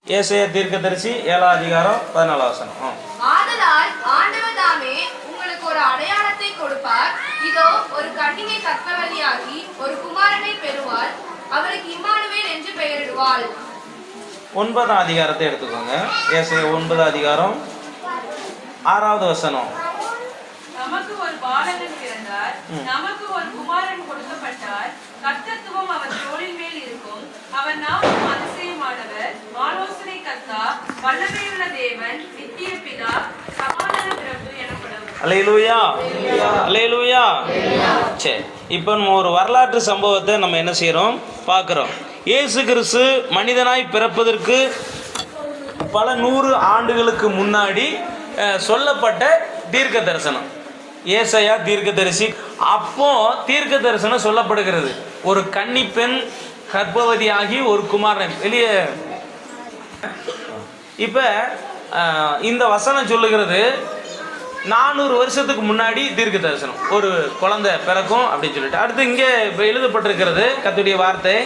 ஏசாயா தீர்க்கதரிசி 7ஆம் அதிகாரம் 14ஆம் வசனம். ஆதலால் ஆண்டவர் தாமே உங்களுக்கு ஒரு அடையாளத்தை கொடுப்பார். இதோ ஒரு கன்னிகை கர்ப்பவதியாகி ஒரு குமாரனை பெறுவாள். அவருக்கு இம்மானுவேல் என்று பெயரிடுவாள். 9ஆம் அதிகாரத்தை எடுத்துக்கோங்க. ஏசாயா 9ஆம் அதிகாரம் 6வது வசனம். நமக்கு ஒரு பாலகன் பிறந்தார், நமக்கு ஒரு குமாரன் கொடுக்கப்பட்டார். கர்த்தத்துவம் அவர் தோளின் மேல் இருக்கும். அவர் நாமம் அதிசயமானவர், ஆலோசனை கர்த்தா, வல்லமையுள்ள தேவன், நித்திய பிதா, சமாதான பிரபு எனப்படும். அல்லேலூயா, அல்லேலூயா. சரி, இப்போ நம்ம ஒரு வரலாற்று சம்பவத்தை நம்ம என்ன செய்கிறோம் பார்க்குறோம். இயேசு கிறிஸ்து மனிதனாய் பிறப்பதற்கு பல 100 ஆண்டுகளுக்கு முன்னாடி சொல்லப்பட்ட தீர்க்க தரிசனம். ஏசாயா தீர்க்கதரிசி அப்போ தீர்க்க தரிசனம் சொல்லப்படுகிறது. ஒரு கன்னிப்பெண் கர்ப்பவதியாகி ஒரு குமாரன் வெளியே. இப்போ இந்த வசனம் சொல்லுகிறது 400 வருஷத்துக்கு முன்னாடி தீர்க்க தரிசனம் ஒரு குழந்தை பிறக்கும் அப்படின்னு சொல்லிட்டு. அடுத்து இங்கே இப்போ எழுதப்பட்டிருக்கிறது கர்த்தருடைய வார்த்தை.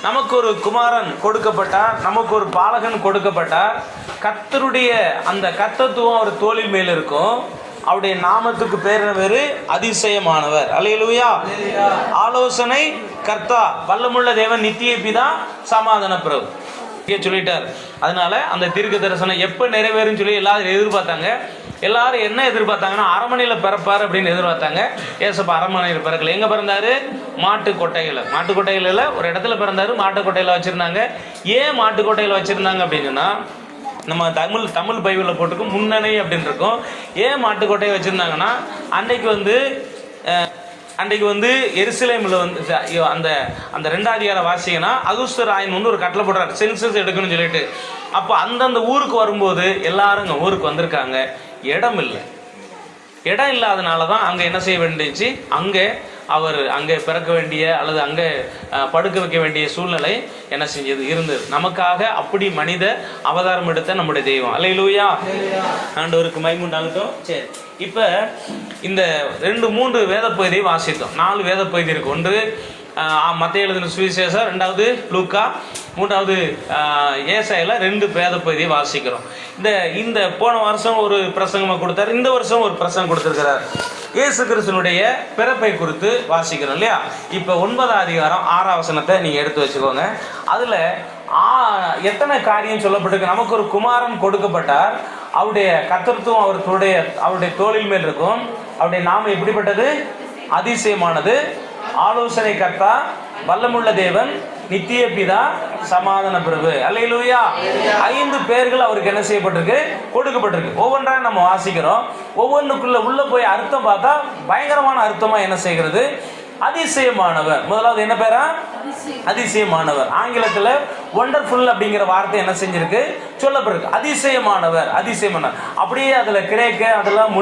நமக்கு ஒரு குமாரன் கொடுக்கப்பட்டார், நமக்கு ஒரு பாலகன் கொடுக்கப்பட்டார். கர்த்தருடைய அந்த கர்த்தத்துவம் அவர் தோளின் மேல் இருக்கும். அவருடைய நாமத்துக்கு பேரு அதிசயமானவர். அல்லேலூயா. ஆலோசனை கர்த்தா, வல்லமுள்ள தேவன், நித்திய பிதா, சமாதான பிரபு சொல்லிட்டார். அதனால அந்த தீர்க்க தரிசனம் எப்போ நிறைவேறும் சொல்லி எல்லாரும் எதிர்பார்த்தாங்க. எல்லாரும் என்ன எதிர்பார்த்தாங்கன்னா அரமனையில் பிறப்பார் அப்படின்னு எதிர்பார்த்தாங்க. ஏசப்பா அரமனையில் பிறக்கல. எங்கே பிறந்தாரு? மாட்டுக்கொட்டையில் ஒரு இடத்துல பிறந்தாரு. மாட்டுக்கொட்டையில் வச்சுருந்தாங்க. ஏன் மாட்டுக்கொட்டையில் வச்சுருந்தாங்க அப்படின்னா, நம்ம தமிழ் பைபிளில் போட்டுக்கும் முன்னணி அப்படின்னு இருக்கும். ஏன் மாட்டுக்கொட்டையை வச்சுருந்தாங்கன்னா, அன்றைக்கு வந்து எருசலேமில் வந்து அந்த 2ஆம் அதிகாரம் வாசிங்கன்னா அகுஸ்தர் ஆயன் ஒரு கட்டளை போடுறாரு, சென்சஸ் எடுக்கணும்னு சொல்லிட்டு. அப்போ அந்தந்த ஊருக்கு வரும்போது எல்லாரும் இங்கே ஊருக்கு வந்திருக்காங்க. இடம் இல்லை. இடம் இல்லாதனால தான் அங்கே என்ன செய்ய வேண்டியச்சு, அங்கே பிறக்க வேண்டிய அல்லது அங்கே படுக்க வைக்க வேண்டிய சூழ்நிலை என்ன செஞ்சது இருந்தது. நமக்காக அப்படி மனித அவதாரம் எடுத்த நம்முடைய தெய்வம். அல்லேலூயா, ஆண்டவருக்கு மகிமை உண்டாகட்டும். சரி, இப்போ இந்த 2-3 வேத பகுதியை வாசித்தோம். 4 வேத பகுதி இருக்கு. ஒன்று மத்தேயு எழுதின சுவிசேஷம், 2வது லூக்கா, 3வது ஏசாயால 2 வேத பகுதியை வாசிக்கிறோம். இந்த போன வருஷம் ஒரு பிரசங்கமாக கொடுத்தார், இந்த வருஷம் ஒரு பிரசங்கம் கொடுத்துருக்கிறார். இயேசு கிறிஸ்துனுடைய பிறப்பை குறித்து வாசிக்கிறோம் இல்லையா. இப்போ 9ஆம் அதிகாரம் 6ஆம் வசனத்தை நீங்கள் எடுத்து வச்சுக்கோங்க. அதில் எத்தனை காரியம் சொல்லப்பட்டிருக்கு. நமக்கு ஒரு குமாரன் கொடுக்கப்பட்டார். அவருடைய கர்த்தத்துவம் அவருடைய தோளின் மேல் இருக்கும். அவருடைய நாமம் எப்படிப்பட்டது? அதிசயமானது, ஆலோசனை கர்த்தா, வல்லமுள்ள தேவன், நித்திய பிதா, சமாதான பிரபு. அல்லேலூயா. 5 பேர்கள் அவருக்கு என்ன செய்யப்பட்டிருக்கு? கொடுக்கப்பட்டிருக்கு. ஒவ்வொன்றாக நம்ம வாசிக்கிறோம். ஒவ்வொன்றுக்குள்ள உள்ள போய் அர்த்தம் பார்த்தா பயங்கரமான அர்த்தமா என்ன செய்கிறது? அதிசயமானவர். முதலாவது என்ன பேரா? அதிசயமானவர். ஆங்கிலத்தில் ஒண்டர்ஃபுல் அப்படிங்கிற வார்த்தை என்ன செஞ்சிருக்கு? சொல்லப்பட்டிருக்கு. அதிசயமானவர், அதிசயமானவர். அப்படியே அதுல கிரேக்க அதெல்லாம்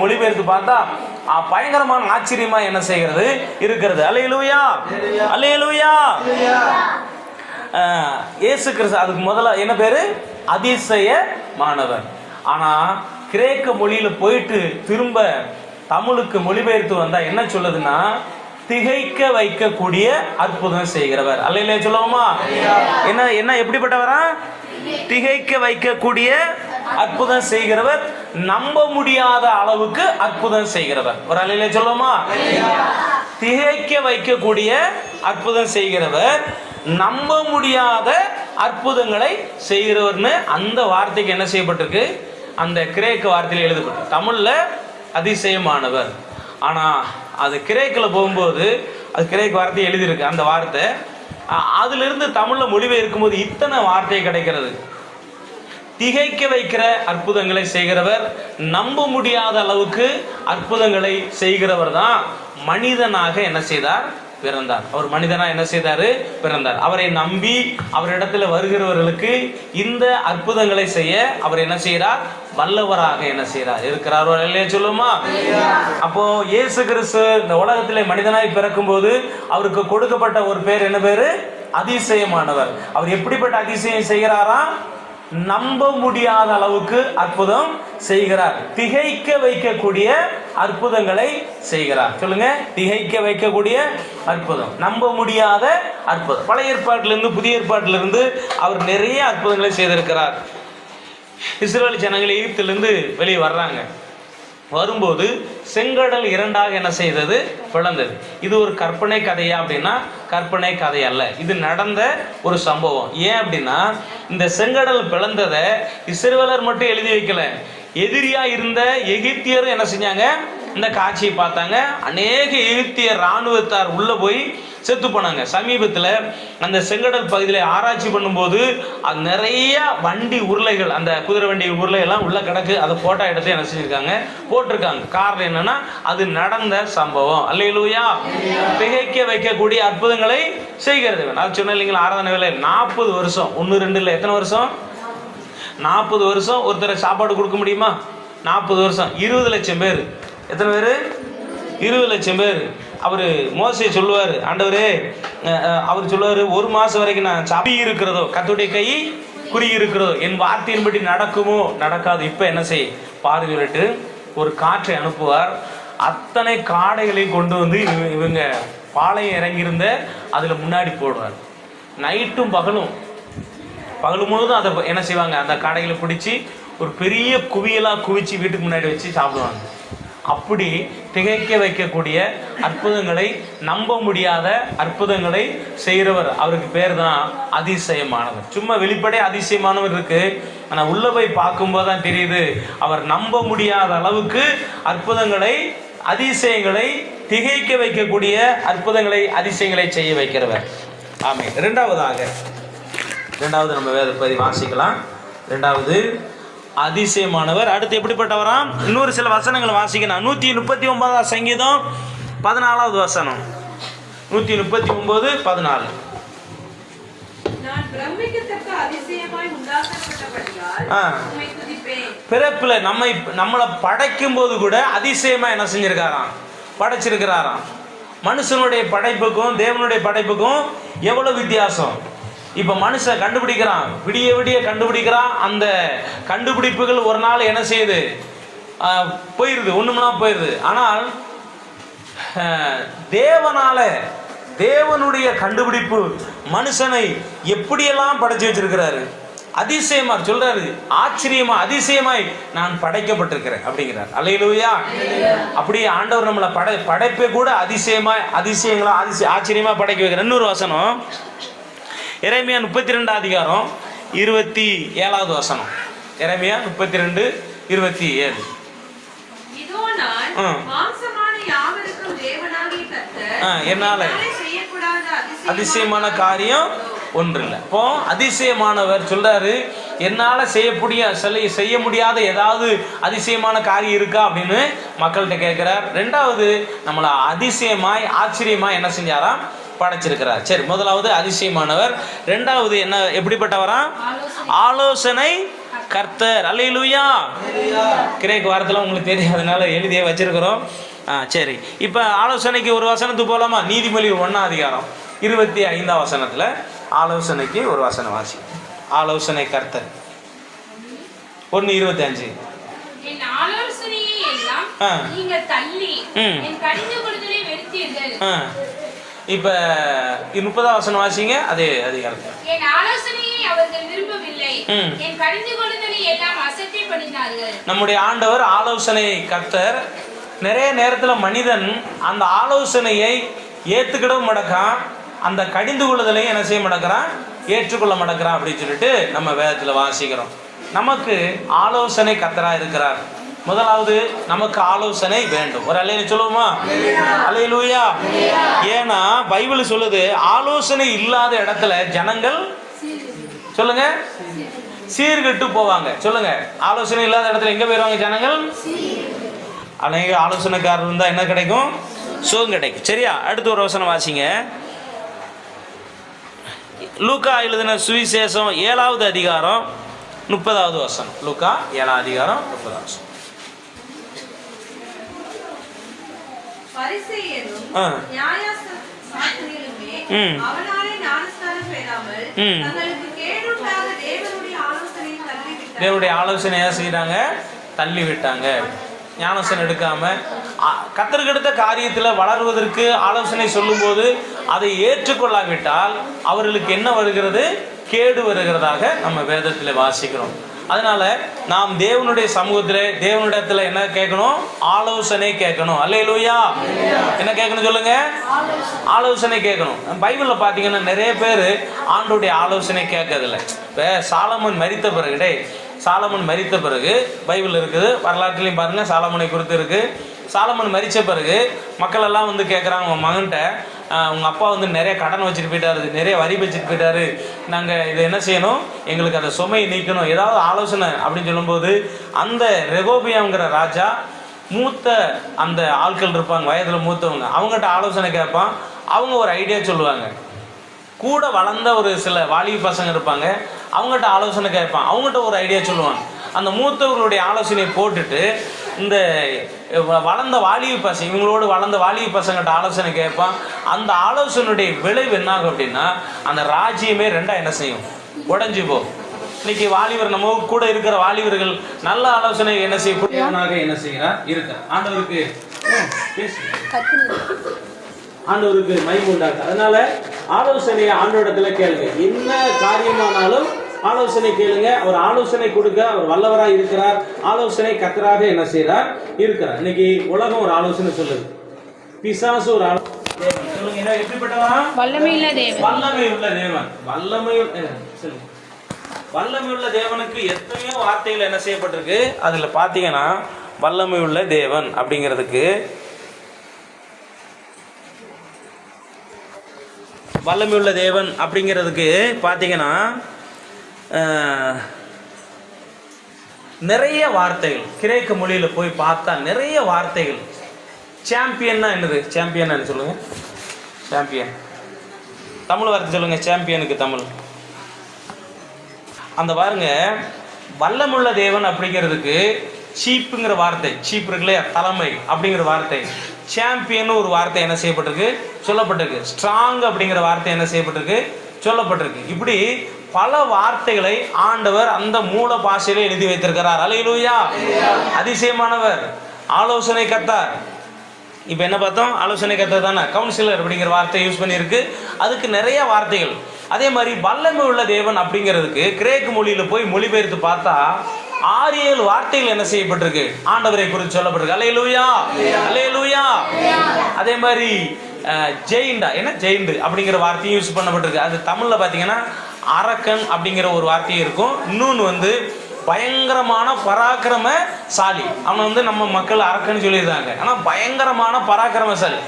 மொழிபெயர்த்து பார்த்தா பயங்கரமான ஆச்சரியமா என்ன செய்கிறது இருக்கிறது. அல்லேலூயா, அல்லேலூயா. இயேசு கிறிஸ்து அதுக்கு முதல்ல என்ன பேரு? அதிசயமானவர். ஆனா கிரேக்க மொழியில போயிட்டு திரும்ப தமிழுக்கு மொழிபெயர்த்து வந்தா என்ன சொல்லுதுன்னா, திகைக்க வைக்கக்கூடிய அற்புதம் செய்கிறவர். அல்லேலூயா சொல்லுவோமா? என்ன எப்படிப்பட்டவரா? திகைக்க வைக்கக்கூடிய அற்புதம் செய்கிறவர், நம்ப முடியாத அளவுக்கு அற்புதம் செய்கிறவர். ஒரு அல்லேலூயா சொல்லுவோமா? திகைக்க வைக்கக்கூடிய அற்புதம் செய்கிறவர், நம்ப முடியாத அற்புதங்களை செய்கிறவர்னு அந்த வார்த்தைக்கு என்ன செய்யப்பட்டிருக்கு? அந்த கிரேக்க வார்த்தையில் எழுதப்பட்டு தமிழ்ல அதிசயமானவர். ஆனா அது கிரேக்கில் போகும்போது அது கிரேக்க வார்த்தை எழுதியிருக்கு. அந்த வார்த்தை அதுல இருந்து தமிழ்ல மொழிபெயர்க்கும் போது இத்தனை வார்த்தை கிடைக்கிறது. திகைக்க வைக்கிற அற்புதங்களை செய்கிறவர், நம்ப முடியாத அளவுக்கு அற்புதங்களை செய்கிறவர் தான் மனிதனாக என்ன செய்தார்? பிறந்தார். அவர் மனிதனா என்ன செய்தாரு? பிறந்தார். அவரை நம்பி அவரிடத்துல வருகிறவர்களுக்கு இந்த அற்புதங்களை செய்ய அவர் என்ன செய்கிறார்? வல்லவராக என்ன செய்கிறார்? இருக்கிறார். இல்லையா சொல்லுமா? அப்போ இயேசு கிறிஸ்து இந்த உலகத்திலே மனிதனாய் பிறக்கும் போது அவருக்கு கொடுக்கப்பட்ட ஒரு பேர் என்ன பேரு? அதிசயமானவர். அவர் எப்படிப்பட்ட அதிசயம் செய்கிறாரா? நம்ப முடியாத அளவுக்கு அற்புதம் செய்கிறார். திகைக்க வைக்கக்கூடிய அற்புதங்களை செய்கிறார். சொல்லுங்க, திகைக்க வைக்கக்கூடிய அற்புதம், நம்ப முடியாத அற்புதம். பழைய ஏற்பாட்டிலிருந்து புதிய ஏற்பாட்டிலிருந்து அவர் நிறைய அற்புதங்களை செய்திருக்கிறார். இஸ்ரவேல் ஜனங்கள் எகிப்திலிருந்து வெளியே வர்றாங்க. வரும்போது செங்கடல் இரண்டாக என்ன செய்தது? பிளந்தது. இது ஒரு கற்பனை கதையா அப்படின்னா கற்பனை கதை அல்ல, இது நடந்த ஒரு சம்பவம். ஏன் அப்படின்னா இந்த செங்கடல் பிளந்ததை இஸ்ரவேலர் மட்டும் எழுதி வைக்கல, எதிரியா இருந்த எகிப்தியரும் என்ன செஞ்சாங்க? இந்த காட்சியை பார்த்தாங்க. அநேக எகிப்திய இராணுவத்தார் உள்ள போய் செத்து போனாங்க. சமீபத்தில் அந்த செங்கடல் பகுதியில் ஆராய்ச்சி பண்ணும்போது அது நிறைய வண்டி உருளைகள், அந்த குதிரை வண்டி உருளைகள்லாம் உள்ள கிடக்கு. அதை போட்டோ எடுத்து என்ன செஞ்சிருக்காங்க? போட்டிருக்காங்க. காரணம் என்னன்னா அது நடந்த சம்பவம். அல்லேலூயா. திகைக்க வைக்கக்கூடிய அற்புதங்களை செய்கிறது. அது சொன்ன இல்லைங்களா, ஆராதனை வேலை 40 வருஷம், 1 2 இல்லை, எத்தனை வருஷம்? 40 வருஷம் ஒருத்தரை சாப்பாடு கொடுக்க முடியுமா? 40 வருஷம் 20 லட்சம் பேர். எத்தனை பேர்? 20 லட்சம் பேர். அவர் மோசே சொல்லுவார், ஆண்டவரே, அவர் சொல்லுவார், 1 மாதம் வரைக்கும் நான் சாப்பி இருக்கிறதோ, கர்த்தருடைய கை குறி இருக்கிறதோ, என் வார்த்தையின்படி நடக்குமோ நடக்காது, இப்போ என்ன செய் பாரு சொல்லிட்டு ஒரு காற்றை அனுப்புவார். அத்தனை காடைகளையும் கொண்டு வந்து இவங்க பாளையம் இறங்கியிருந்த அதில் முன்னாடி போடுவார். நைட்டும் பகலும் முழுதும் அதை என்ன செய்வாங்க? அந்த காடைகளை பிடிச்சி ஒரு பெரிய குவியலாக குவிச்சு வீட்டுக்கு முன்னாடி வச்சு சாப்பிடுவாங்க. அப்படி திகைக்க வைக்கக்கூடிய அற்புதங்களை, நம்ப முடியாத அற்புதங்களை செய்கிறவர். அவருக்கு பேர் தான் அதிசயமானவர். சும்மா வெளிப்படை அதிசயமானவர் இருக்கு, ஆனால் உள்ள போய் பார்க்கும்போது தான் தெரியுது அவர் நம்ப முடியாத அளவுக்கு அற்புதங்களை, அதிசயங்களை, திகைக்க வைக்கக்கூடிய அற்புதங்களை, அதிசயங்களை செய்ய வைக்கிறவர். ஆமென். ரெண்டாவது நம்ம வேத பகுதி வாசிக்கலாம். ரெண்டாவது அதிசயமானவர். அடுத்து எப்படிப்பட்டவராம்? இன்னொரு சில வசனங்கள் வாசிக்கணும். 139 சங்கீதம் 14வது வசனம். 139 14. பிறப்பில் நம்மளை படைக்கும் போது கூட அதிசயமா என்ன செஞ்சிருக்காராம்? படைச்சிருக்கிறாராம். மனுஷனுடைய படைப்புக்கும் தேவனுடைய படைப்புக்கும் எவ்வளவு வித்தியாசம். இப்போ மனுஷன் கண்டுபிடிக்கிறான், விடிய விடிய கண்டுபிடிக்கிறான். அந்த கண்டுபிடிப்புகள் ஒரு நாள் என்ன செய்யுது? போயிடுது, ஒண்ணுமெல்லாம் போயிடுது. ஆனால் தேவனுடைய கண்டுபிடிப்பு மனுஷனை எப்படியெல்லாம் படைச்சு வச்சிருக்கிறாரு. அதிசயமா சொல்றாரு, ஆச்சரியமா அதிசயமாய் நான் படைக்கப்பட்டிருக்கிறேன் அப்படிங்கிறார். அல்லேலூயா. அப்படியே ஆண்டவர் நம்மளை படைப்பை கூட அதிசயங்களா ஆச்சரியமா படைக்க வைக்கிறார். இன்னொரு வசனம், எரேமியா 32 அதிகாரம் 27வது வசனம். எரேமியா 32 27. இதோ நான் மாம்சமான யாவருக்கும் தேவனாகிய கர்த்தர், என்னால செய்யக்கூடாத அதிசயமான காரியம் ஒன்றில்லை. இப்போ அதிசயமானவர் சொல்றாரு, என்னால் செய்ய முடியாத ஏதாவது அதிசயமான காரியம் இருக்கா அப்படின்னு மக்கள்கிட்ட கேட்கிறார். ரெண்டாவது, நம்மளை அதிசயமாய் ஆச்சரியமாய் என்ன செஞ்சாராம்? படைச்சிருக்கிறார். சரி, முதலாவது அதிசயமானவர். ரெண்டாவது என்ன, எப்படிப்பட்டவரா? ஆலோசனை கர்த்தர். அல்லேலூயா. கிரேக்க வாரத்தில் உங்களுக்கு தெரியாதனால எழுதியே வச்சிருக்கிறோம். சரி, இப்போ ஆலோசனைக்கு ஒரு வசனத்துக்கு போகலாமா? நீதிமொழி 1 அதிகாரம் 25 வசனத்தில் ஆலோசனைக்கு ஒரு வசனம் வாசி. ஆலோசனை கர்த்தர் 1:25. இப்ப 30வது வசனம் வாசிங்க. அதே அதிகாரத்தில் நம்முடைய ஆண்டவர் ஆலோசனை கர்த்தர். நிறைய நேரத்தில் மனிதன் அந்த ஆலோசனையை ஏற்றுக்கிடவும் மடக்கான், அந்த கடிந்து கொள்ளுதலையும் என்ன செய்ய மடக்கிறான்? ஏற்றுக்கொள்ள மடக்கிறான் அப்படின்னு சொல்லிட்டு நம்ம வேதத்தில் வாசிக்கிறோம். நமக்கு ஆலோசனை கர்த்தராக இருக்கிறார். முதலாவது, நமக்கு ஆலோசனை வேண்டும். ஒரு அல்லேலூயா சொல்லுவோமா? அல்லேலூயா. ஏன்னா பைபிள் சொல்லுது, ஆலோசனை இல்லாத இடத்துல ஜனங்கள் சொல்லுங்க சீர்கெட்டு போவாங்க. சொல்லுங்க, ஆலோசனை இல்லாத இடத்துல எங்க போயிருவாங்க ஜனங்கள்? அநேக ஆலோசனைக்காரர் இருந்தா என்ன கிடைக்கும்? சுகம் கிடைக்கும். சரியா? அடுத்து ஒரு வசனம் வாசிங்க. லூக்கா எழுதின சுவிசேஷம் 7வது அதிகாரம் 30வது வசனம். லூக்கா 7வது அதிகாரம் 30வது வசனம். பரிசேயரும் நியாயசாஸ்திரிகளுமே அவனாலே ஞானஸ்நானம் பெறாமல் தங்களுக்கு கேடுண்டாத தேவனுடைய ஆலோசனையை தேவனுடைய ஆலோசனையா செய்கிறாங்க, தள்ளி விட்டாங்க. ஞானஸ்நானம் எடுக்காம கர்த்தருக்கு எடுத்த காரியத்தில் வளருவதற்கு ஆலோசனை சொல்லும்போது அதை ஏற்றுக்கொள்ளாவிட்டால் அவர்களுக்கு என்ன வருகிறது? கேடு வருகிறதாக நம்ம வேதத்தில் வாசிக்கிறோம். அதனால நாம் தேவனுடைய சமூகத்தில் தேவனிடத்தில் என்ன கேட்கணும்? ஆலோசனை கேட்கணும். அல்லேலூயா. என்ன கேட்கணும் சொல்லுங்க? ஆலோசனை கேட்கணும். பைபிளில் பார்த்தீங்கன்னா நிறைய பேர் ஆண்டோடைய ஆலோசனை கேட்கறதில்லை. இப்போ சாலமன் மரித்த பிறகு பைபிள் இருக்குது, வரலாற்றுலையும் பாருங்கள் சாலமனை குறித்து இருக்குது. சாலமன் மரித்த பிறகு மக்கள் எல்லாம் வந்து கேட்குறாங்க, உங்கள் மகன்கிட்ட உங்கள் அப்பா வந்து நிறைய கடன் வச்சுட்டு போயிட்டாரு, நிறைய வரி வச்சுட்டு போயிட்டாரு, நாங்கள் இதை என்ன செய்யணும், எங்களுக்கு அதை சுமையை நீக்கணும், ஏதாவது ஆலோசனை அப்படின்னு சொல்லும்போது அந்த ரெகோபியாங்கிற ராஜா மூத்த அந்த ஆட்கள் இருப்பாங்க, வயதில் மூத்தவங்க, அவங்ககிட்ட ஆலோசனை கேட்பான். அவங்க ஒரு ஐடியா சொல்லுவாங்க. கூட வளர்ந்த ஒரு சில வாலிப பசங்க இருப்பாங்க, அவங்ககிட்ட ஆலோசனை கேட்பான், அவங்ககிட்ட ஒரு ஐடியா சொல்லுவாங்க. அந்த மூத்தவர்களுடைய ஆலோசனையை போட்டுட்டு இந்த வளர்ந்த வாலிப பசங்க, இவங்களோடு வளர்ந்த வாலிப பசங்கிட்ட ஆலோசனை கேட்பான். அந்த ஆலோசனையுடைய விளைவு என்னாகும் அப்படின்னா அந்த ராஜ்யமே ரெண்டா என்ன செய்யும்? உடஞ்சி போகும். இன்னைக்கு வாலிபர், நம்ம கூட இருக்கிற வாலிபர்கள் நல்ல ஆலோசனை என்ன செய்யக்கூடியவனாக என்ன செய்கிறார்? இருக்க ஆண்டவருக்கு மகிமை உண்டாக்கு. அதனால ஆலோசனையை ஆண்டவரிடத்துல கேளுங்க. என்ன காரியமானாலும் ஆலோசனை கேளுங்க. அவர் ஆலோசனை கொடுக்க அவர் வல்லவராக இருக்கிறார். ஆலோசனை கர்த்தராக என்ன செய்கிறார்? இருக்கிறார். இன்னைக்கு உலகம் ஒரு ஆலோசனை சொல்லுது, பிசாசு ஒரு ஆலோசனை சொல்லுங்க. எப்படிப்பட்டவா? வல்லமையுள்ள தேவன். வல்லமையுள்ள தேவனுக்கு எத்தனையோ வார்த்தைகள் என்ன செய்யப்பட்டிருக்கு. அதுல பாத்தீங்கன்னா வல்லமையுள்ள தேவன் அப்படிங்கிறதுக்கு, வல்லமையுள்ள தேவன் அப்படிங்கிறதுக்கு பார்த்தீங்கன்னா நிறைய வார்த்தைகள் கிரேக்க மொழியில் போய் பார்த்தா நிறைய வார்த்தைகள். சாம்பியன்னா என்னது? சாம்பியன் என்ன சொல்லுங்க? சாம்பியன் தமிழ் வார்த்தை சொல்லுங்க. சாம்பியனுக்கு தமிழ் அந்த பாருங்க. வல்லமுள்ள தேவன் அப்படிங்கிறதுக்கு சீப்புங்கிற வார்த்தை, சீப் இருக்குல்லையா, தலைமை அப்படிங்கிற வார்த்தை. சாம்பியன் ஒரு வார்த்தை என்ன செய்யப்பட்டிருக்கு? சொல்லப்பட்டிருக்கு. ஸ்ட்ராங் அப்படிங்கிற வார்த்தை என்ன செய்யப்பட்டிருக்கு? சொல்லப்பட்டிருக்கு. இப்படி பல வார்த்தைகளை ஆண்டவர் அந்த மூல பாஷையில எழுதி வைத்திருக்கிறார். அல்லேலூயா. அதிசயமானவர், ஆலோசனை கர்த்தர். இப்போ என்ன பார்த்தோம்? ஆலோசனை கர்த்தர் தானே. கவுன்சிலர் அப்படிங்கிற வார்த்தை யூஸ் பண்ணியிருக்கு. அதுக்கு நிறைய வார்த்தைகள். அதே மாதிரி வல்லமை உள்ள தேவன் அப்படிங்கிறதுக்கு கிரேக்க மொழியில் போய் மொழிபெயர்த்து பார்த்தா 6-7 வார்த்தைகள் என்ன செய்யப்பட்டிருக்கு? ஆண்டவரை குறித்து சொல்லப்பட்டிருக்கு. அல்லேலூயா, அல்லேலூயா. அதே மாதிரி ஜெயிண்டா, என்ன ஜெயிண்டு அப்படிங்கிற வார்த்தையும் யூஸ் பண்ணப்பட்டிருக்கு. அது தமிழில் பார்த்தீங்கன்னா அரக்கன் அப்படிங்கிற ஒரு வார்த்தையும் இருக்கும். இன்னொன்று வந்து பயங்கரமான பராக்கிரமசாலி. அவனை வந்து நம்ம மக்கள் அரக்கன்னு சொல்லியிருந்தாங்க, ஆனால் பயங்கரமான பராக்கிரமசாலி.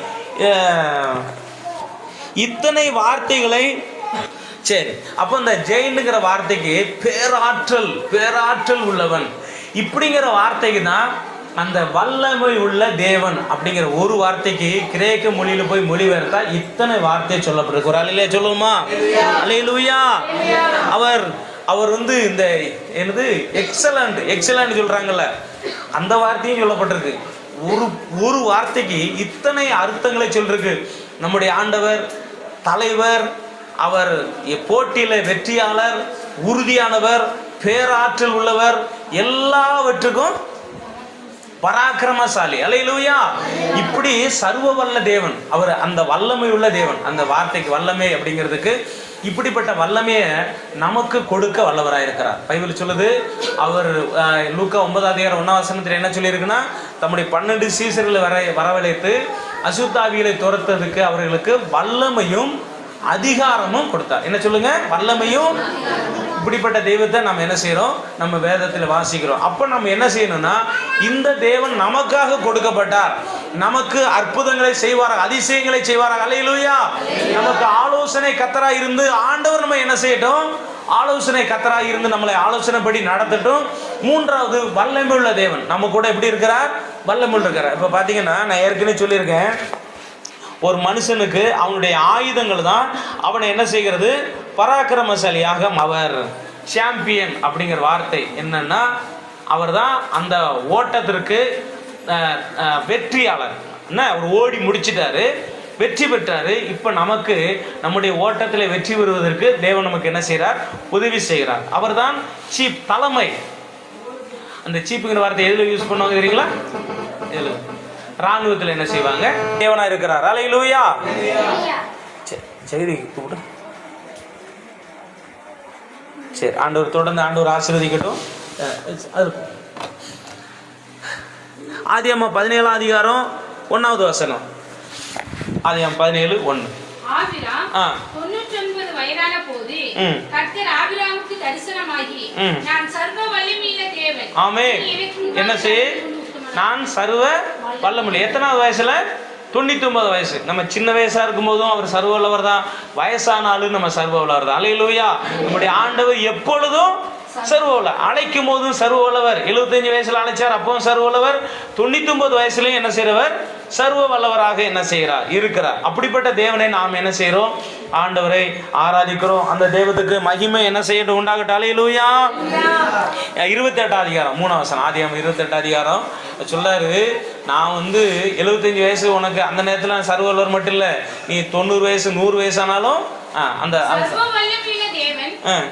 இத்தனை வார்த்தைகளை சரி. அப்போ இந்த ஜெயின்ங்கிற வார்த்தைக்கு பேராற்றல் உள்ளவன் இப்படிங்கிற வார்த்தைக்கு தான் அந்த வல்லமை உள்ள தேவன் அப்படிங்கிற ஒரு வார்த்தைக்கு கிரேக்க மொழியில போய் மொழிபெயர்த்தா இத்தனை வார்த்தை சொல்லப்பட்டிருக்கு. ஒரு அல்லேலூயா சொல்லுவோமா? அல்லேலூயா. அவர் வந்து இந்த என்னது எக்ஸலண்ட் சொல்றாங்கல்ல, அந்த வார்த்தையும் சொல்லப்பட்டிருக்கு. ஒரு வார்த்தைக்கு இத்தனை அர்த்தங்களை சொல்லிருக்கு. நம்முடைய ஆண்டவர் தலைவர், அவர் போட்டியில வெற்றியாளர், உறுதியானவர், பேராற்றல் உள்ளவர், எல்லாவற்றுக்கும் பராக்கிரமசாலி. அல்லேலூயா. இப்படி சர்வ வல்ல தேவன் அவர், அந்த வல்லமை உள்ள தேவன். அந்த வார்த்தைக்கு வல்லமை அப்படிங்கிறதுக்கு இப்படிப்பட்ட வல்லமையை நமக்கு கொடுக்க வல்லவராக இருக்கிறார். பைபிள் சொல்லுது, அவர் லூக்கா 9:1 என்ன சொல்லியிருக்குன்னா, தம்முடைய 12 சீசர்களை வரவழைத்து அசுத்தாவிகளை துரத்ததுக்கு அவர்களுக்கு வல்லமையும் அதிகாரமும் கொடுத்தார். என்ன சொல்லுங்க? வல்லமையும். இப்படிப்பட்ட தெய்வத்தை நம்ம என்ன செய்யறோம்? நம்ம வேதத்தில் வாசிக்கிறோம். அப்ப நம்ம என்ன செய்யணும்னா, இந்த தேவன் நமக்காக கொடுக்கப்பட்டார், நமக்கு அற்புதங்களை செய்வாராக, அதிசயங்களை செய்வாராக. அல்லேலூயா. நமக்கு ஆலோசனை கர்த்தரா இருந்து ஆண்டவர் நம்ம என்ன செய்யட்டும்? ஆலோசனை கர்த்தரா இருந்து நம்மளை ஆலோசனைப்படி நடத்தட்டும். மூன்றாவது, வல்லமை உள்ள தேவன் நம்ம கூட எப்படி இருக்கிறார்? வல்லமை இருக்கிறார். இப்ப பாத்தீங்கன்னா, நான் ஏற்கனவே சொல்லியிருக்கேன், ஒரு மனுஷனுக்கு அவனுடைய ஆயுதங்கள் தான் அவனை என்ன செய்கிறது? பராக்கிரமசாலியாக. அவர் சாம்பியன் அப்படிங்கிற வார்த்தை என்னன்னா, அவர் தான் அந்த ஓட்டத்திற்கு வெற்றியாளர். என்ன, அவர் ஓடி முடிச்சிட்டாரு, வெற்றி பெற்றாரு. இப்போ நமக்கு நம்முடைய ஓட்டத்தில் வெற்றி பெறுவதற்கு தேவன் நமக்கு என்ன செய்கிறார்? உதவி செய்கிறார். அவர் தான் சீப், தலைமை. அந்த சீப்புங்கிற வார்த்தை எதில் யூஸ் பண்ணுவாங்க தெரியுங்களா? எதில்? ராணுவத்தில் என்ன செய்வாங்க? தேவனா இருக்கிறார். அல்லேலூயா. சரி கூப்பிடு. சரி, ஆண்டவர் தொடர்ந்து ஆண்டவர் ஆசீர்வதிக்கட்டும். அது ஆதியாகமம் 17ஆம் அதிகாரம் 1வது வசனம். ஆதியாகமம் 17:1. ஆபிராம் 99 வயதான போது கர்த்தர் ஆபிராமுக்கு தரிசனமாகி, நான் சர்வ வல்லமையுள்ள தேவன். ஆமென். என்ன செய்? நான் சர்வ வல்லமையுள்ள. எத்தனாவது வயசுல? 99 வயசு. நம்ம சின்ன வயசா இருக்கும் போதும் அவர் சர்வ வல்லவர் தான். வயசானாலும் நம்ம சர்வ வல்லவர் தான். அல்லேலூயா. நம்முடைய ஆண்டவர் எப்பொழுதும் சர்வ வல்லவர். அழைக்கும் போதும் சர்வ வல்லவர். 75 வயசுல அழைச்சார், அப்பவும் சர்வ வல்லவர். 99 வயசுலயும் என்ன செய்றவர்? சர்வ வல்லவராக என்ன செய்கிறார்? இருக்கிறார். அப்படிப்பட்ட தேவனை நாம் என்ன செய்கிறோம்? ஆண்டவரை ஆராதிக்கிறோம். அந்த தேவத்துக்கு மகிமை என்ன செய்யட்டும், உண்டாகட்டும். அல்லேலூயா. 28ஆம் அதிகாரம் 3ஆம் வசனம். ஆதியாகமம் 28ஆம் அதிகாரம் சொல்லாரு, நான் 75 வயசு உனக்கு அந்த நேரத்தில் சர்வ வல்லவர் மட்டும் இல்லை, நீ 90 வயசு 100 வயசானாலும் அந்த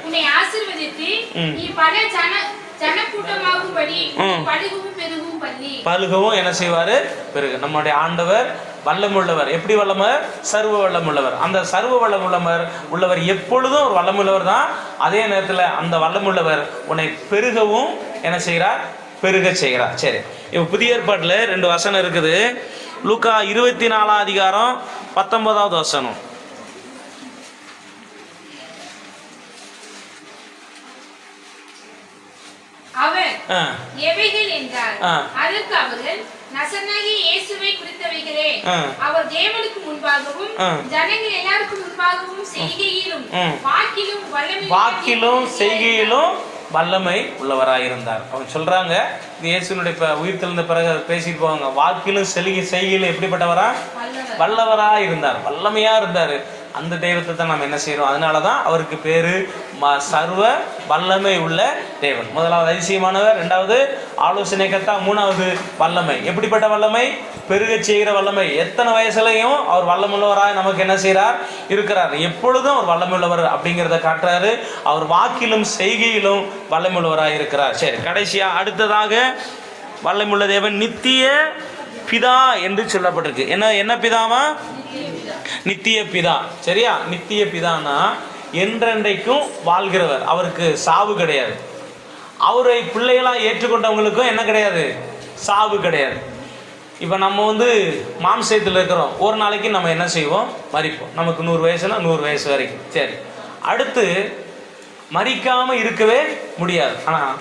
உன்னை ஆசீர்வதித்து நீ பல ஜனக்கூட்டமாகும்படி பலுகவும் என்ன செய்வாரு? பிறகு நம்முடைய ஆண்டவர் வல்லமுள்ளவர். எப்படி வல்லவர்? சர்வ வல்லமுள்ளவர். அந்த சர்வ வல்லமுள்ளவர் உள்ளவர் எப்பொழுதும் ஒரு வல்லமுள்ளவர் தான். அதே நேரத்தில் அந்த வல்லமுள்ளவர் உன்னை பெருகவும் என்ன செய்கிறார்? பெருக செய்கிறார். சரி, இப்போ புதிய ஏற்பாட்டில் 2 வசனம் இருக்குது. லூக்கா 24ஆம் அதிகாரம் 19வது வசனம். அவர் எவைகள் என்றார். அதற்கு அவர்கள், நசரேயனாகிய இயேசுவை குறித்தவைகளே. அவர் தேவனுக்கு முன்பாகவும் ஜனங்கள் எல்லாருக்கும் முன்பாகவும் செய்கையிலும் வாக்கிலும் செய்கையிலும் வல்லமை உள்ளவராயிருந்தார். அவங்க சொல்றாங்க, இயேசுனுடைய உயிர்த்தெழுந்த பிறகு பேசிட்டு போவாங்க, வாக்கிலும் செய்கையிலும் எப்படிப்பட்டவரா? வல்லவரா இருந்தார், வல்லமையா இருந்தாரு. அந்த தெய்வத்தை தான் நம்ம என்ன செய்யறோம்? அதனாலதான் அவருக்கு பேரு சர்வ வல்லமை உள்ள தேவன். முதலாவது அதிசயமானவர், 2வது ஆலோசனை கர்த்தா, 3வது வல்லமை. எப்படிப்பட்ட வல்லமை? பெருக செய்கிற வல்லமை. எத்தனை வயசுலையும் அவர் வல்லமுள்ளவராக நமக்கு என்ன செய்கிறார்? இருக்கிறார். எப்பொழுதும் அவர் வல்லமுள்ளவர் அப்படிங்கிறத காட்டுறாரு. அவர் வாக்கிலும் செய்கையிலும் வல்லமுள்ளவராக இருக்கிறார். சரி, கடைசியா அடுத்ததாக வல்லமுள்ள தேவன் நித்திய பிதா என்று சொல்லப்பட்டிருக்கு. என்ன பிதாவா? நித்திய பிதா. சரியா? நித்திய பிதானா என்றென்றைக்கும் வாழ்கிறவர். அவருக்கு சாவு கிடையாது. அவரை பிள்ளைகளாக ஏற்றுக்கொண்டவங்களுக்கும் என்ன கிடையாது? சாவு கிடையாது. இப்போ நம்ம மாம்சத்தில் இருக்கிறோம். ஒரு நாளைக்கு நம்ம என்ன செய்வோம்? மரிப்போம். நமக்கு 100 வயசுனா 100 வயசு வரைக்கும். சரி, அடுத்து மரிக்காமல் இருக்கவே முடியாது. ஆனால்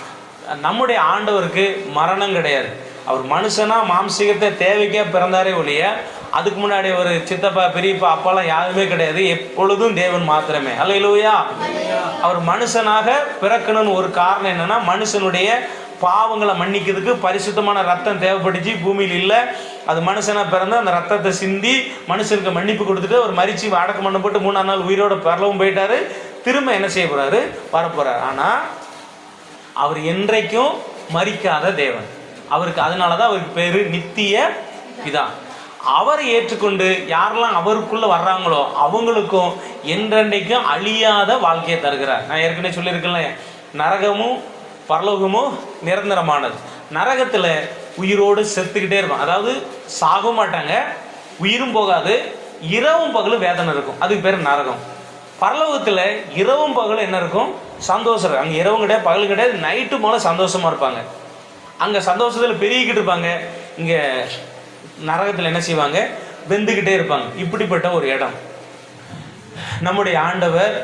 நம்முடைய ஆண்டவருக்கு மரணம் கிடையாது. அவர் மனுஷனா மாம்சீகத்தை தேவைக்கே பிறந்தாரே ஒழிய அதுக்கு முன்னாடி ஒரு சித்தப்பா பெரியப்பா அப்பாலாம் யாருமே கிடையாது. எப்பொழுதும் தேவன் மாத்திரமே. அல்லேலூயா. அவர் மனுஷனாக பிறக்கணும்னு ஒரு காரணம் என்னன்னா, மனுஷனுடைய பாவங்களை மன்னிக்கிறதுக்கு பரிசுத்தமான ரத்தம் தேவைப்பட்டுச்சு. பூமியில் இல்லை. அது மனுஷனாக பிறந்து அந்த ரத்தத்தை சிந்தி மனுஷனுக்கு மன்னிப்பு கொடுத்துட்டு ஒரு மரிச்சு அடக்கம் பண்ண போட்டு 3ஆம் நாள் உயிரோட பரலவும் போயிட்டாரு. திரும்ப என்ன செய்ய போறாரு? வரப்போறாரு. ஆனால் அவர் என்றைக்கும் மரிக்காத தேவன். அவருக்கு அதனாலதான் அவருக்கு பேரு நித்திய பிதா. அவரை ஏற்றுக்கொண்டு யாரெல்லாம் அவருக்குள்ள வர்றாங்களோ அவங்களுக்கும் என்றென்றைக்கும் அழியாத வாழ்க்கையை தருகிறார். நான் ஏற்கனவே சொல்லியிருக்கேன்ல, நரகமும் பரலோகமும் நிரந்தரமானது. நரகத்தில் உயிரோடு செத்துக்கிட்டே இருக்கும். அதாவது சாக மாட்டாங்க, உயிரும் போகாது, இரவும் பகலும் வேதனை இருக்கும். அதுக்கு பேர் நரகம். பரலோகத்தில் இரவும் பகலும் என்ன இருக்கும்? சந்தோஷம். அங்கே இரவும் கிடையாது, பகலும் கிடையாது, நைட்டு போல சந்தோஷமா இருப்பாங்க. அங்கே சந்தோஷத்தில் பெருகிக்கிட்டு இருப்பாங்க. இங்கே நரகத்தில் என்ன செய்வாங்க? வெந்துக்கிட்டே இருப்பாங்க. இப்படிப்பட்ட ஒரு இடம் நம்முடைய ஆண்டவர்.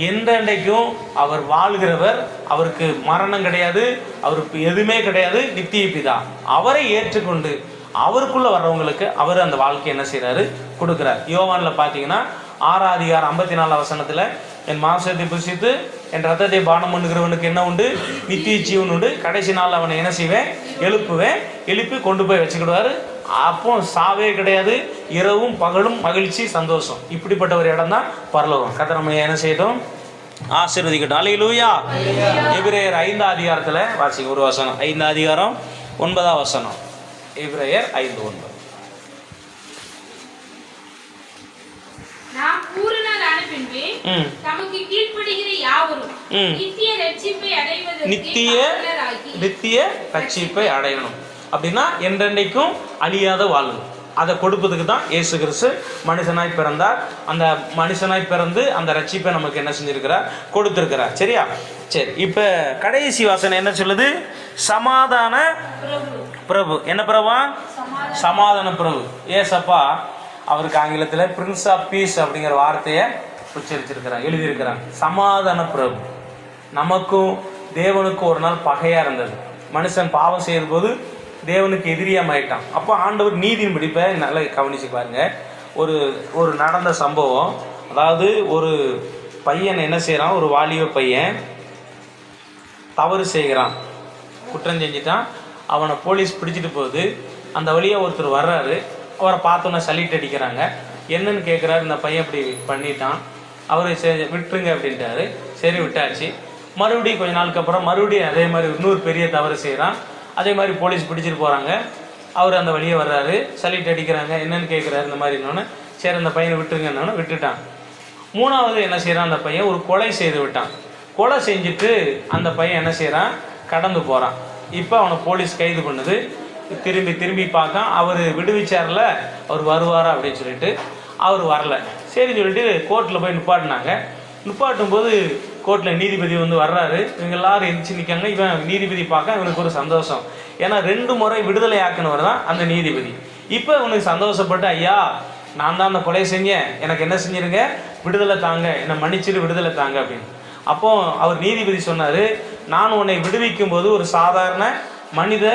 என்றென்றைக்கும் அவர் வாழ்கிறவர். அவருக்கு மரணம் கிடையாது, அவருக்கு எதுவுமே கிடையாது. நித்திய பிதா. அவரை ஏற்றுக்கொண்டு அவருக்குள்ள வர்றவங்களுக்கு அவர் அந்த வாழ்க்கை என்ன செய்கிறாரு? கொடுக்குறார். யோவானில் பார்த்தீங்கன்னா 6ஆம் அதிகாரம் 54ஆம் வசனத்தில், என் மாம்சத்தை புசித்து என் ரத்தத்தை பானம் பண்ணுகிறவனுக்கு என்ன உண்டு? நித்திய ஜீவன் உண்டு. கடைசி நாள் அவனை என்ன செய்வேன்? எழுப்புவேன். எழுப்பி கொண்டு போய் வச்சுக்கிடுவார். அப்போ சாவே கிடையாது, இரவும் பகலும் மகிழ்ச்சி சந்தோஷம். இப்படிப்பட்ட ஒரு இடம் தான் பரலோகம். கர்த்தர் நம்ம என்ன செய்யட்டும்? ஆசீர்வதிக்கட்டும். அல்லேலூயா. எபிரேயர் 5ஆம் அதிகாரத்தில் வாசிங்க ஒரு வசனம். 5ஆம் அதிகாரம் 9ஆம் வசனம். எபிரேயர் 5:9. நாம் பூரணரான பின்பு தமக்கு கீழ்ப்படிகிற யாவரும் நித்திய ரட்சிப்பை அடைவதற்கு நித்திய ரட்சிப்பை அடையணும். அப்படின்னா என்றென்றைக்கும் அழியாத வாழ்வு அதை கொடுப்பதுக்கு தான் இயேசு கிறிஸ்து மனுஷனாய் பிறந்தார். அந்த மனுஷனாய் பிறந்து அந்த ரட்சிப்பை நமக்கு என்ன செஞ்சிருக்கிறார், கொடுத்திருக்கிறார். சரியா? சரி, இப்போ கடைசி வாசனை என்ன சொல்லுது? சமாதான பிரபு. என்ன பிரபா? சமாதான பிரபு. ஏசப்பா அவருக்கு ஆங்கிலத்தில் பிரின்ஸ் ஆஃப் பீஸ் அப்படிங்கிற வார்த்தையை உச்சரிச்சிருக்கிறார், எழுதியிருக்கிறாங்க. சமாதான பிரபு. நமக்கும் தேவனுக்கும் ஒரு நாள் பகையாக இருந்தது. மனுஷன் பாவம் செய்யும் போது தேவனுக்கு எதிரியாக ஆயிட்டான். அப்போ ஆண்டவர் நீதியின் பிடிப்பை நல்லா கவனிச்சு பாருங்க. ஒரு நடந்த சம்பவம். அதாவது ஒரு பையன் என்ன செய்கிறான், ஒரு வாலிப பையன் தவறு செய்கிறான், குற்றம் செஞ்சிட்டான். அவனை போலீஸ் பிடிச்சிட்டு போகுது. அந்த வழியாக ஒருத்தர் வர்றாரு. அவரை பார்த்தோன்னே சல்யூட் அடிக்கிறாங்க. என்னன்னு கேட்குறாரு, இந்த பையன் இப்படி பண்ணிட்டான், அவர் விட்டுருங்க அப்படின்ட்டாரு. சரி, விட்டாச்சு. மறுபடியும் கொஞ்ச நாளுக்கு அப்புறம் மறுபடியும் அதே மாதிரி இன்னொரு பெரிய தவறு செய்கிறான். அதே மாதிரி போலீஸ் பிடிச்சிட்டு போகிறாங்க. அவர் அந்த வழியே வர்றாரு, சல்யூட் அடிக்கிறாங்க. என்னன்னு கேட்குறாரு, இந்த மாதிரி இன்னொன்று. சரி, அந்த பையனை விட்டுருங்கன்னு விட்டுட்டான். மூணாவது என்ன செய்கிறான், அந்த பையன் ஒரு கொலை செய்து விட்டான். கொலை செஞ்சுட்டு அந்த பையன் என்ன செய்கிறான், கடந்து போகிறான். இப்போ அவனை போலீஸ் கைது பண்ணுது. திரும்பி பார்க்க அவர் விடுவிச்சார்ல, அவர் வருவாரா அப்படின்னு சொல்லிட்டு அவர் வரல. சரின்னு சொல்லிட்டு கோர்ட்டில் போய் நிப்பாட்டினாங்க. நிப்பாட்டும் போது கோர்ட்டில் நீதிபதி வந்து வர்றாரு. இவங்க எல்லாரும் எந்திரிச்சு நிற்காங்க. இவன் நீதிபதி பார்க்க இவனுக்கு ஒரு சந்தோஷம். ஏன்னா 2 முறை விடுதலை ஆக்கினவர் தான் அந்த நீதிபதி. இப்போ இவனுக்கு சந்தோஷப்பட்டு, ஐயா நான் தான் அந்த கொலை செஞ்சேன், எனக்கு என்ன செஞ்சிருங்க, விடுதலை தாங்க, என்னை மன்னிச்சிட்டு விடுதலை தாங்க அப்படின்னு. அப்போ அவர் நீதிபதி சொன்னார், நான் உன்னை விடுவிக்கும் போது ஒரு சாதாரண மனித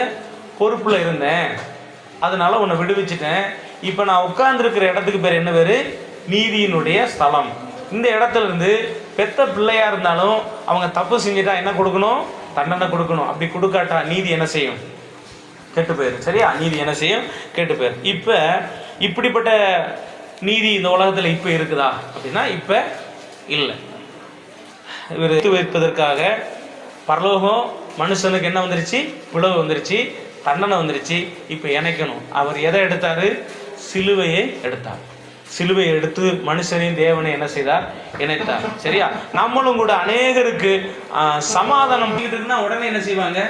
பொறுப்பில் இருந்தேன், அதனால உன்னை விடுவிச்சிட்டேன். இப்போ நான் உட்கார்ந்துருக்கிற இடத்துக்கு பேர் என்ன பேர், நீதியினுடைய ஸ்தலம். இந்த இடத்துல இருந்து பெத்த பிள்ளையா இருந்தாலும் அவங்க தப்பு செஞ்சுட்டா என்ன கொடுக்கணும், தண்டனை கொடுக்கணும். அப்படி கொடுக்காட்டா நீதி என்ன செய்யும், கெட்டு போயிடும். சரியா? நீதி என்ன செய்யும், கெட்டு போயிடும். இப்போ இப்படிப்பட்ட நீதி இந்த உலகத்தில் இப்போ இருக்குதா அப்படின்னா இப்போ இல்லை. இவர் வைப்பதற்காக பரலோகம் மனுஷனுக்கு என்ன வந்துருச்சு, விளைவு வந்துருச்சு, தண்டனை வந்துருச்சு. இப்போ இணைக்கணும். அவர் எதை எடுத்தார், சிலுவையை எடுத்தார். சிலுவையை எடுத்து மனுஷனையும் தேவனை என்ன செய்தார், இணைத்தார். சரியா? நம்மளும் கூட அநேகருக்கு சமாதானம் இருக்குன்னா உடனே என்ன செய்வாங்க,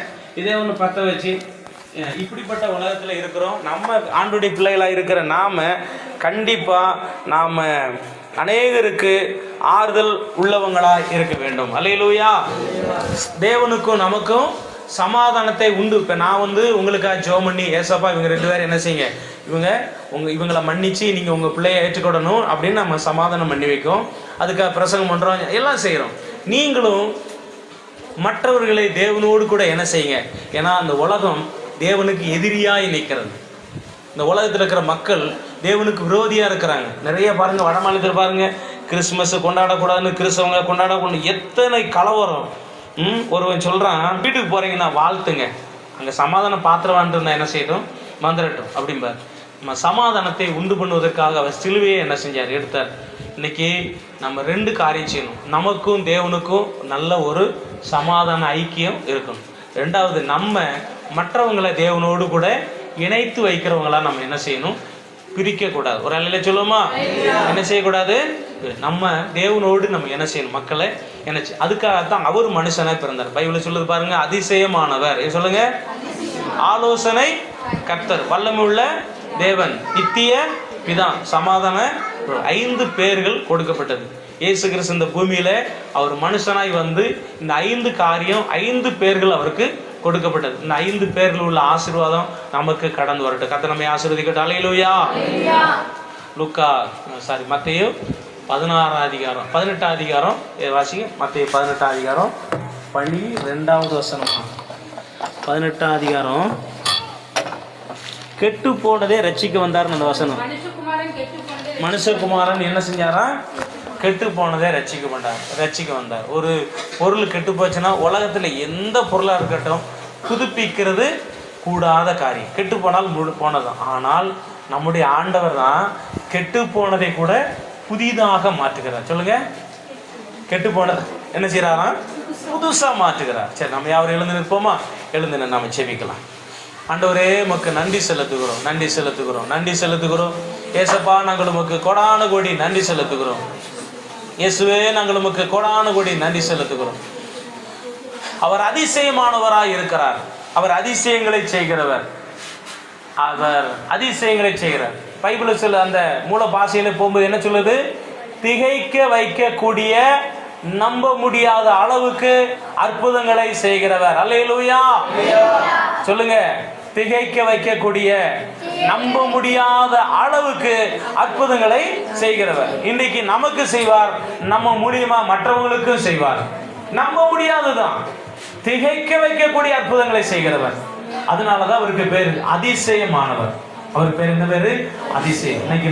இதே ஒன்று பற்ற வச்சு இப்படிப்பட்ட உலகத்தில் இருக்கிறோம். நம்ம ஆண்டுடைய பிள்ளைகளாக இருக்கிற நாம கண்டிப்பாக நாம் அநேகருக்கு ஆறுதல் உள்ளவங்களாக இருக்க வேண்டும். அல்லேலூயா. தேவனுக்கும் நமக்கும் சமாதானத்தை உண்டு. இப்போ நான் வந்து உங்களுக்காக ஜெபம் பண்ணி, ஏசப்பா இவங்க 2 பேரும் என்ன செய்யுங்க, இவங்களை மன்னிச்சு நீங்கள் உங்கள் பிள்ளையை ஏற்றுக்கொள்ளணும் அப்படின்னு நம்ம சமாதானம் பண்ணி வைக்கும். அதுக்காக பிரசங்கம் பண்ணுறோம், எல்லாம் செய்கிறோம். நீங்களும் மற்றவர்களை தேவனோடு கூட என்ன செய்யுங்க. ஏன்னா அந்த உலகம் தேவனுக்கு எதிரியாக நிற்கிறது. இந்த உலகத்தில் இருக்கிற மக்கள் தேவனுக்கு விரோதியாக இருக்கிறாங்க. நிறைய பாருங்கள், வட மாநிலத்தில் பாருங்கள், கிறிஸ்மஸ் கொண்டாடக்கூடாதுன்னு கிறிஸ்தவங்க கொண்டாடக்கூடாது, எத்தனை கலவரம். ஒருவன் சொல்கிறான், வீட்டுக்கு போகிறீங்கன்னா வாழ்த்துங்க, அங்கே சமாதானம் பாத்திரவான் இருந்தால் என்ன செய்யட்டும், வந்துடட்டும் அப்படிம்பார். நம்ம சமாதானத்தை உண்டு பண்ணுவதற்காக அவர் சிலுவையை என்ன செஞ்சார், எடுத்தார். இன்னைக்கு நம்ம 2 காரியம் செய்யணும். நமக்கும் தேவனுக்கும் நல்ல ஒரு சமாதான ஐக்கியம் இருக்கணும். 2வது, நம்ம மற்றவங்களை தேவனோடு கூட இணைத்து வைக்கிறவங்களா நம்ம என்ன செய்யணும், பிரிக்கக்கூடாது. ஒரு அலையில சொல்லுவோமா, என்ன செய்யக்கூடாது, நம்ம தேவனோடு நம்ம என்ன செய்யணும், மக்களை என்ன. அதுக்காகத்தான் அவர் மனுஷனாக பிறந்தார். பைபிள் சொல்லுது பாருங்க, அதிசயமானவர் சொல்லுங்க, ஆலோசனை கர்த்தர், வல்லமை உள்ள தேவன், நித்திய பிதா, சமாதான 5 பேர்கள் கொடுக்கப்பட்டது. இயேசு கிறிஸ்து இந்த பூமியில அவர் மனுஷனாய் வந்து இந்த 5 காரியம், 5 பேர்கள் அவருக்கு கொடுக்கப்பட்டது. இந்த 5 பேர்கள் உள்ள ஆசீர்வாதம் நமக்கு கடந்து வரட்டும். கர்த்தர் நம்மை ஆசீர்வதிக்கட்டும். அல்லேலூயா. மத்தேயு 16 அதிகாரம் 18 அதிகாரம் வாசிங்க. மத்தேயு 18 அதிகாரம் 12வது வசனம். 18 அதிகாரம், கெட்டு போனதே ரட்சிக்க வந்தார்னு அந்த வசனம். மனுஷகுமாரன் என்ன செஞ்சாரா, கெட்டு போனதே ரட்சிக்க வந்தார். ஒரு பொருள் கெட்டு போச்சுன்னா உலகத்தில் எந்த பொருளாக இருக்கட்டும் புதுப்பிக்கிறது கூடாத காரியம். கெட்டு போனால் போனதான். ஆனால் நம்முடைய ஆண்டவர் தான் கெட்டு போனதை கூட புதிதாக மாற்றுகிறார். சொல்லுங்க, கெட்டு போனது என்ன செய்யறாராம், புதுசாக மாற்றுகிறார். சரி, நம்ம யாரும் எழுந்து நிற்போமா? எழுந்து நம்ம செபிக்கலாம். ஆண்டவரே, உமக்கு நன்றி செலுத்துகிறோம். ஏசப்பா, நாங்கள் உமக்கு கோடான கோடி நன்றி செலுத்துகிறோம். இயேசுவே, நாங்கள் உமக்கு கோடான கோடி நன்றி செலுத்துகிறோம். அவர் அதிசயமானவராய் இருக்கிறார். அவர் அதிசயங்களை செய்கிறவர். அவர் அதிசயங்களை செய்கிறார். பைபிள் சொல்ல அந்த மூல பாஷையில போகும்போது என்ன சொல்லுது? திகைக்க வைக்கக்கூடிய, நம்ப முடியாத அளவுக்கு அற்புதங்களை செய்கிறவர். அல்லேலூயா சொல்லுங்க. திகைக்க வைக்கக்கூடிய, நம்ப முடியாத அளவுக்கு அற்புதங்களை செய்கிறவர். இன்னைக்கு நமக்கு செய்வார், நம்ம மூலியமா மற்றவங்களுக்கும் செய்வார். நம்ப முடியாதுதான், திகைக்க வைக்கக்கூடிய அற்புதங்களை செய்கிறவர். அதனாலதான் அவருக்கு பேரு அதிசயமானவர். அவர் பேர் என்ன பேரு? அதிசயம். இன்னைக்கு